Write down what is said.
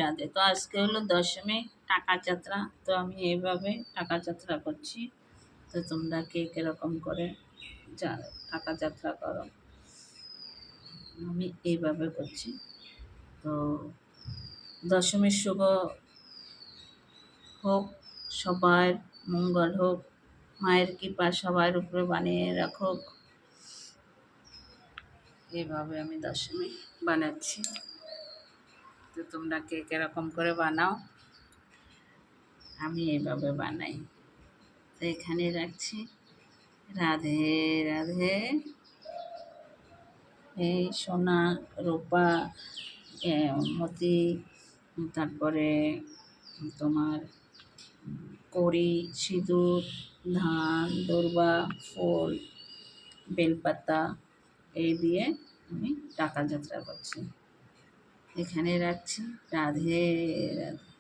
রাধে। তো আজকে হলো দশমী, টাকা যাত্রা। তো আমি এইভাবে টাকা যাত্রা করছি। তো তোমরা কে কিরকম করে টাকা যাত্রা করো, আমি এইভাবে করছি। তো দশমীর শুভ হোক, সবার মঙ্গল হোক, মায়ের কৃপা সবার উপরে বানিয়ে রাখুক। এইভাবে আমি দশমী বানাচ্ছি। তো তোমরা কে কিরকম করে বানাও, আমি এইভাবে বানাই। তো এখানে রাখছি। রাধে রাধে। এই সোনা, রূপা, মতি, তারপরে তোমার কড়ি, সিঁদুর, ধান, দূর্বা, ফুল, বেলপাতা এই দিয়ে আমি টাকা যাত্রা করছি। এখানে রাখছি। রাধে রাধে।